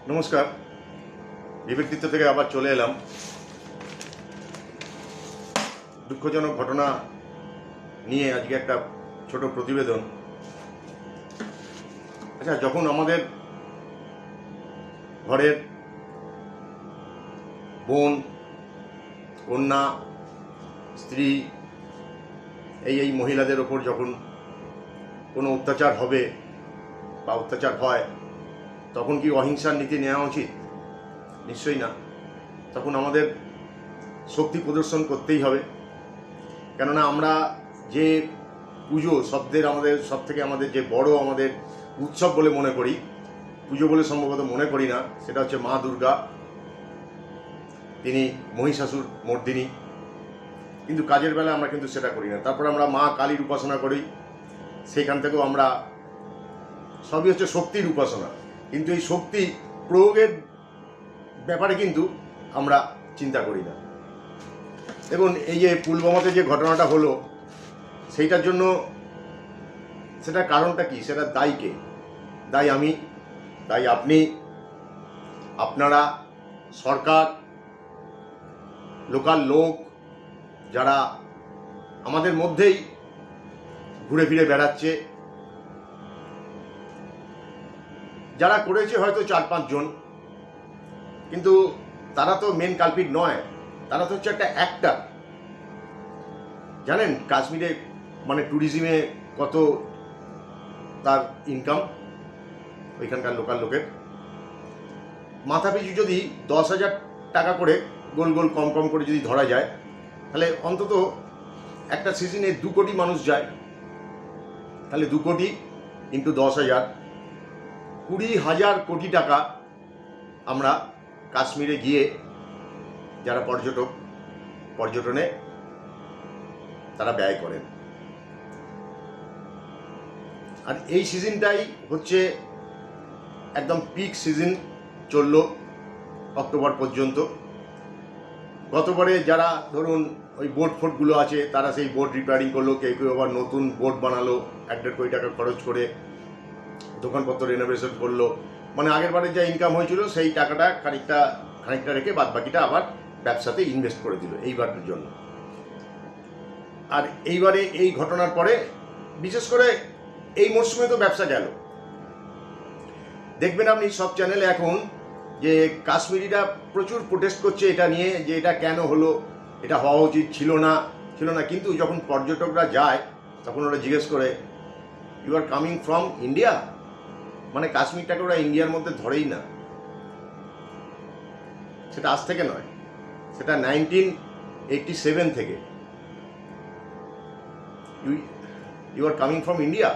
নমস্কার। বিবৃতিত্ব থেকে আবার চলে এলাম দুঃখজনক ঘটনা নিয়ে আজকে একটা ছোট প্রতিবেদন। আচ্ছা, যখন আমাদের ঘরের বোন, কন্যা, স্ত্রী এই মহিলাদের ওপর যখন কোনো অত্যাচার হবে বা অত্যাচার হয়, তখন কি অহিংসার নীতি নেওয়া উচিত? নিশ্চয়ই না। তখন আমাদের শক্তি প্রদর্শন করতেই হবে। কেননা আমরা যে পুজো শব্দের আমাদের যে বড় আমাদের উৎসব বলে মনে করি, পুজো বলে সম্ভবত মনে করি না, সেটা হচ্ছে মা দুর্গা। তিনি মহিষাসুর মর্দিনী, কিন্তু কাজের বেলা আমরা কিন্তু সেটা করি না। তারপর আমরা মা কালীর উপাসনা করি, সেইখান থেকেও আমরা সবই হচ্ছে শক্তির উপাসনা, কিন্তু এই শক্তি প্রয়োগের ব্যাপারে কিন্তু আমরা চিন্তা করি না। দেখুন, এই যে পুলওয়ামাতে যে ঘটনাটা হলো, সেইটার জন্য সেটার কারণটা কি, সেটা দায়ী কে? দায়ী আমি, দায়ী আপনি, আপনারা, সরকার, লোকাল লোক যারা আমাদের মধ্যেই ঘুরে ফিরে বেড়াচ্ছে। যারা করেছে হয়তো 4-5 জন, কিন্তু তারা তো মেন কালপিট নয়, তারা তো হচ্ছে একটা অ্যাক্টার। জানেন কাশ্মীরে মানে ট্যুরিজমে কত তার ইনকাম ওইখানকার লোকাল লোকের? মাথাপিছু যদি 10,000 টাকা করে গোল গোল কম কম করে যদি ধরা যায়, তাহলে অন্তত একটা সিজনে 2 কোটি মানুষ যায়। তাহলে 2 কোটি ইন্টু 10,000, 20,000 কোটি টাকা আমরা কাশ্মীরে গিয়ে যারা পর্যটনে তারা ব্যয় করেন। আর এই সিজনটাই হচ্ছে একদম পিক সিজন, চলল অক্টোবর পর্যন্ত। গতবারে যারা ধরুন ওই বোট ফোটগুলো আছে, তারা সেই বোট রিপেয়ারিং করলো, কেউ কেউ আবার নতুন বোট বানালো 1-1.5 কোটি টাকা খরচ করে, দোকানপত্র রেনোভেশন করলো। মানে আগের বারে যা ইনকাম হয়েছিল সেই টাকাটা খানিকটা রেখে বাদ বাকিটা আবার ব্যবসাতে ইনভেস্ট করে দিল এইবারের জন্য। আর এইবারে এই ঘটনার পরে বিশেষ করে এই মরশুমে তো ব্যবসা গেল। দেখবেন আপনি সব চ্যানেলে এখন যে কাশ্মীরিরা প্রচুর প্রোটেস্ট করছে এটা নিয়ে, যে এটা কেন হলো, এটা হওয়া উচিত ছিল না। কিন্তু যখন পর্যটকরা যায় তখন ওরা জিজ্ঞেস করে, you are coming from India? মানে কাশ্মীরটাকে ওরা ইন্ডিয়ার মধ্যে ধরেই না। সেটা আজ থেকে নয়, সেটা 1987 থেকে। You are coming from India.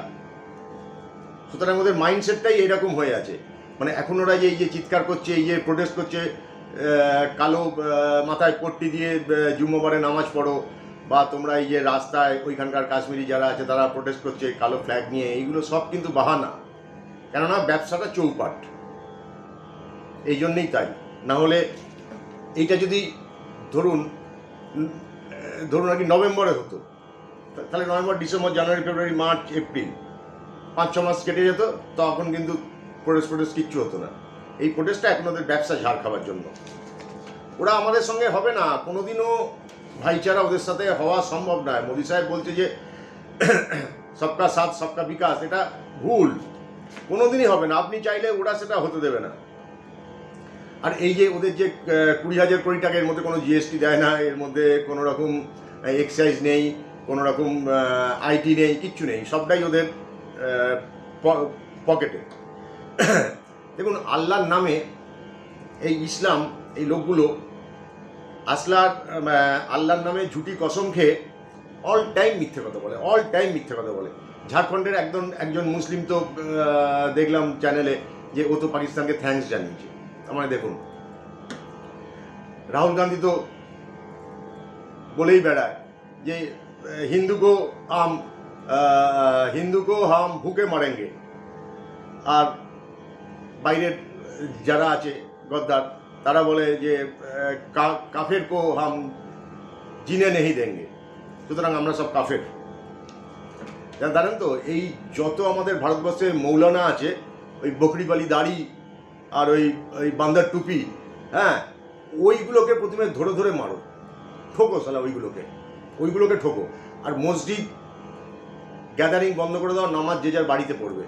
সুতরাং ওদের মাইন্ডসেটটাই এইরকম হয়ে আছে। মানে এখন ওরা যে এই যে চিৎকার করছে, এই যে প্রোটেস্ট করছে, কালো মাথায় পট্টি দিয়ে জুম্মাবারে নামাজ পড়ো, বা তোমরা এই যে রাস্তায় ওইখানকার কাশ্মীরি যারা আছে তারা প্রোটেস্ট করছে কালো ফ্ল্যাগ নিয়ে, এইগুলো সব কিন্তু বাহানা। কেননা ব্যবসাটা চৌপাট, এই জন্যেই তাই। না হলে এইটা যদি ধরুন আর কি নভেম্বরে হতো, তাহলে নভেম্বর, ডিসেম্বর, জানুয়ারি, ফেব্রুয়ারি, মার্চ, এপ্রিল 5-6 মাস কেটে যেত, তখন কিন্তু প্রোটেস্ট কিচ্ছু হতো না। এই প্রোটেস্টটা এখন ওদের ব্যবসা ঝাড় খাওয়ার জন্য। ওরা আমাদের সঙ্গে হবে না, কোনোদিনও ভাইচারা ওদের সাথে হওয়া সম্ভব নয়। মোদি সাহেব বলছে যে সবকা সাথ সবকা বিকাশ, এটা ভুল, কোনোদিনই হবে না। আপনি চাইলে ওরা সেটা হতে দেবে না। আর এই যে ওদের যে 20,000 কোটি টাকা, এর মধ্যে কোনো জিএসটি দেয় না, এর মধ্যে কোনো রকম এক্সাইজ নেই, কোনো রকম আইটি নেই, কিচ্ছু নেই, সবটাই ওদের পকেটে। দেখুন, আল্লাহর নামে এই ইসলাম, এই লোকগুলো আল্লাহর নামে ঝুটি কসম খেয়ে অল টাইম মিথ্যে কথা বলে। ঝাড়খণ্ডের একজন মুসলিম তো দেখলাম চ্যানেলে যে ও তো পাকিস্তানকে থ্যাঙ্কস জানিয়েছে। মানে দেখুন, রাহুল গান্ধী তো বলেই বেড়ায় যে হিন্দু কো হাম ভুকে মারেঙ্গে, আর বাইরের যারা আছে গদ্দার, তারা বলে যে কাফের কো হাম জিনে নেহি দেঙ্গে। সুতরাং আমরা সব কাফের। জানেন তো, এই যত আমাদের ভারতবর্ষে মৌলানা আছে, ওই বকরিবালি দাড়ি আর ওই ওই বান্দার টুপি, হ্যাঁ, ওইগুলোকে প্রথমে ধরে ধরে মারো, ঠোকো শালা, ওইগুলোকে ঠোকো। আর মসজিদ গ্যাদারিং বন্ধ করে দাও, নামাজ যে যার বাড়িতে পড়বে।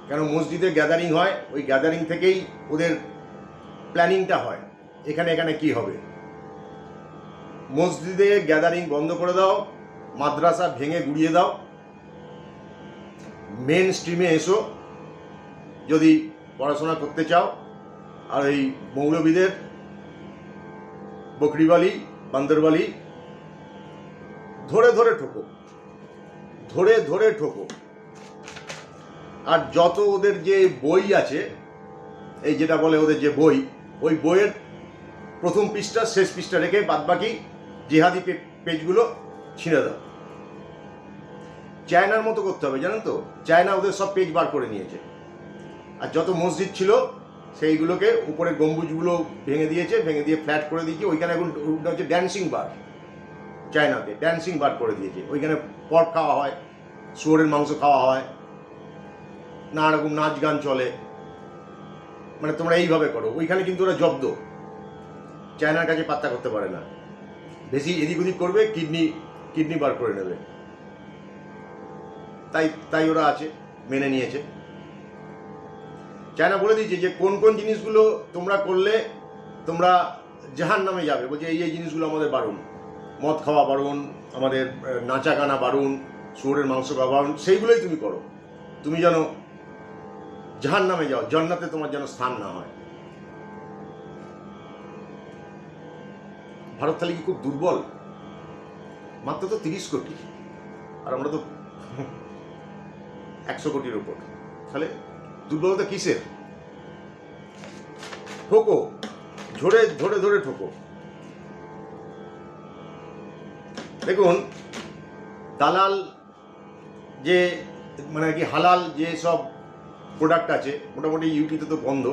কেন মসজিদে গ্যাদারিং হয়, ওই গ্যাদারিং থেকেই ওদের প্ল্যানিংটা হয় এখানে এখানে কি হবে। মসজিদে গ্যাদারিং বন্ধ করে দাও, মাদ্রাসা ভেঙে গুড়িয়ে দাও, মেন স্ট্রিমে এসো যদি পড়াশোনা করতে চাও। আর এই মৌলবীদের বকরিবালি বান্দরবালি ধরে ধরে ঠোকো, ধরে ধরে ঠোকো। আর যত ওদের যে বই আছে, এই যেটা বলে ওদের যে বই, ওই বইয়ের প্রথম পৃষ্ঠা শেষ পৃষ্ঠা রেখে বাদবাকি জিহাদি পেজগুলো ছিঁড়ে দাও। চায়নার মতো করতে হবে, জানেন তো, চায়না ওদের সব পেজ বার করে নিয়েছে। আর যত মসজিদ ছিল সেইগুলোকে উপরে গম্বুজগুলো ভেঙে দিয়েছে, ভেঙে দিয়ে ফ্ল্যাট করে দিয়েছে। ওইখানে এখন হচ্ছে ড্যান্সিং বার, চায়নাতে ড্যান্সিং বার করে দিয়েছে। ওইখানে পর্ক খাওয়া হয়, শুয়োরের মাংস খাওয়া হয়, নানা রকম নাচ গান চলে। মানে তোমরা এইভাবে করো। ওইখানে কিন্তু ওরা জব্দ, চায়নার কাছে পাত্তা করতে পারে না। বেশি এদিক ওদিক করবে, কিডনি বার করে নেবে। তাই ওরা আছে, মেনে নিয়েছে। চায়না বলে দিয়েছে যে কোন কোন জিনিসগুলো তোমরা করলে তোমরা জাহান্নামে যাবে। বলছে এই জিনিসগুলো আমাদের বারণ, মদ খাওয়া বারণ, আমাদের নাচা গানা বারণ, শুয়োরের মাংস খাওয়া বারণ। সেইগুলোই তুমি করো, তুমি যেন জাহান্নামে যাও, জান্নাতে তোমার যেন স্থান না হয়। ভারত তাহলে কি খুব দুর্বল? মাত্র তো 30 কোটি, আর আমরা তো 100 কোটির উপর। তাহলে দুর্বলতা কিসের? ঠোকো, ধরে ধরে ধরে ঠোকো। দেখুন, দালাল যে মানে কি হালাল যে সব প্রোডাক্ট আছে, মোটামুটি ইউপিতে তো বন্ধ,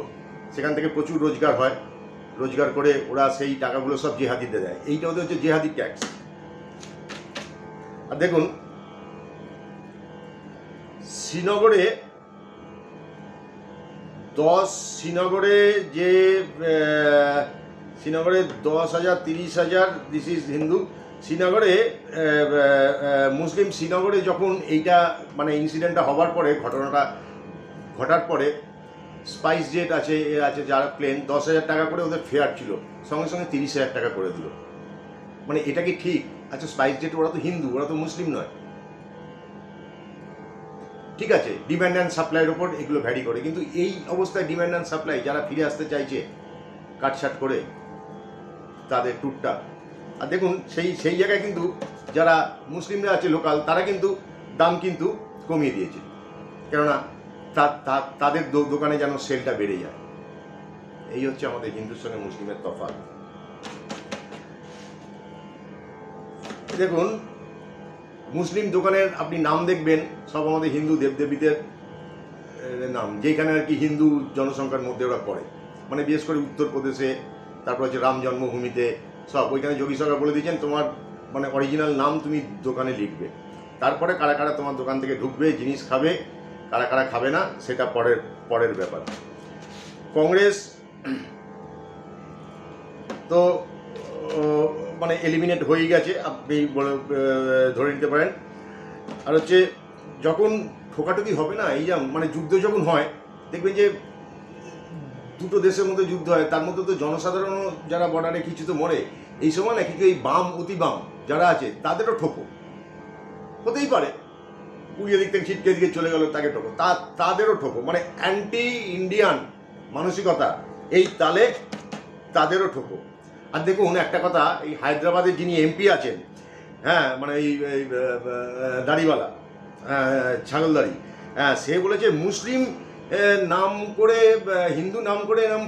সেখান থেকে প্রচুর রোজগার হয়। রোজগার করে ওরা সেই টাকাগুলো সব জেহাদিতে দেয়। এইটা ওদের হচ্ছে জেহাদি ট্যাক্স। আর দেখুন, শ্রীনগরে যে শ্রীনগরে 10,000 30,000, দিস ইজ হিন্দু। শ্রীনগরে মুসলিম শ্রীনগরে যখন এইটা মানে ইনসিডেন্টটা হবার পরে, ঘটনাটা ঘটার পরে, স্পাইস জেট আছে, এ আছে যারা প্লেন, 10,000 টাকা করে ওদের ফেয়ার ছিল, সঙ্গে সঙ্গে 30,000 টাকা করে দিল। মানে এটা কি ঠিক? আচ্ছা, স্পাইস জেট ওরা তো হিন্দু, ওরা তো মুসলিম নয়। ঠিক আছে, ডিম্যান্ড অ্যান্ড সাপ্লাইয়ের ওপর এগুলো ভ্যারি করে। কিন্তু এই অবস্থায় ডিম্যান্ড অ্যান্ড সাপ্লাই, যারা ফিরে আসতে চাইছে কাটছাট করে তাদের ট্যুরটা, আর দেখুন সেই জায়গায় কিন্তু যারা মুসলিমরা আছে লোকাল, তারা কিন্তু দাম কিন্তু কমিয়ে দিয়েছে। কেননা তাদের দোকানে যেন সেলটা বেড়ে যায়। এই হচ্ছে আমাদের হিন্দুর সঙ্গে মুসলিমের তফাৎ। দেখুন, মুসলিম দোকানের আপনি নাম দেখবেন সব আমাদের হিন্দু দেবদেবীদের নাম, যেখানে আর কি হিন্দু জনসংখ্যার মধ্যে ওরা পড়ে। মানে বিশেষ করে উত্তরপ্রদেশে, তারপর হচ্ছে রাম জন্মভূমিতে সব। ওইখানে যোগী সরকার বলে দিয়েছেন তোমার মানে অরিজিনাল নাম তুমি দোকানে লিখবে। তারপরে কারা কারা তোমার দোকান থেকে ঢুকবে, জিনিস খাবে, কারা কারা খাবে না, সেটা পরের ব্যাপার। কংগ্রেস তো মানে এলিমিনেট হয়ে গেছে, আপনি ধরে নিতে পারেন। আর হচ্ছে যখন ঠোকাঠুকি হবে না, এই মানে যুদ্ধ যখন হয়, দেখবেন যে দুটো দেশের মধ্যে যুদ্ধ হয়, তার মধ্যে তো জনসাধারণ যারা বর্ডারে কিছু তো মরে। এই সময় না কিছু এই বাম অতি বাম যারা আছে তাদেরও ঠোকো, হতেই পারে পুড়িয়ে দিক থেকে ছিটকে দিকে চলে গেল, তাকে ঠোকো, তাদেরও ঠোকো। মানে অ্যান্টি ইন্ডিয়ান মানসিকতা, এই তালে তাদেরও ঠোকো। আর দেখুন একটা কথা, এই হায়দ্রাবাদের যিনি এমপি আছেন, হ্যাঁ, মানে এই দাড়িওয়ালা, ছাগলদাড়ি, হ্যাঁ, সে বলেছে মুসলিম নাম করে, হিন্দু নাম করে এরকম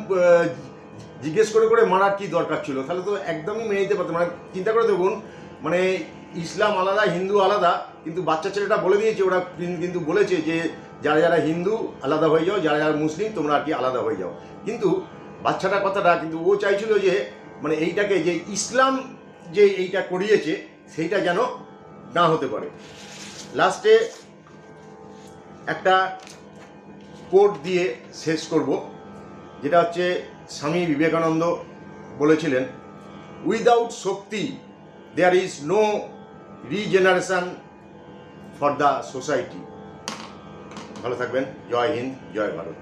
জিজ্ঞেস করে করে মারার কি দরকার ছিল? তাহলে তো একদমই মেনে নিতে পারতো। মানে চিন্তা করে দেখুন, মানে ইসলাম আলাদা, হিন্দু আলাদা, কিন্তু বাচ্চা ছেলেটা বলে দিয়েছে, ওরা কিন্তু বলেছে যে যারা যারা হিন্দু আলাদা হয়ে যাও, যারা যারা মুসলিম তোমরা আর কি আলাদা হয়ে যাও। কিন্তু বাচ্চাটার কথাটা কিন্তু ও চাইছিল যে মানে এইটাকে যে ইসলাম যে এইটা করিয়েছে সেইটা যেন না হতে পারে। লাস্টে একটা কোট দিয়ে শেষ করব। যেটা হচ্ছে স্বামী বিবেকানন্দ বলেছিলেন, without shakti there is no regeneration for the society. ভালো থাকবেন। জয় হিন্দ, জয় ভারত।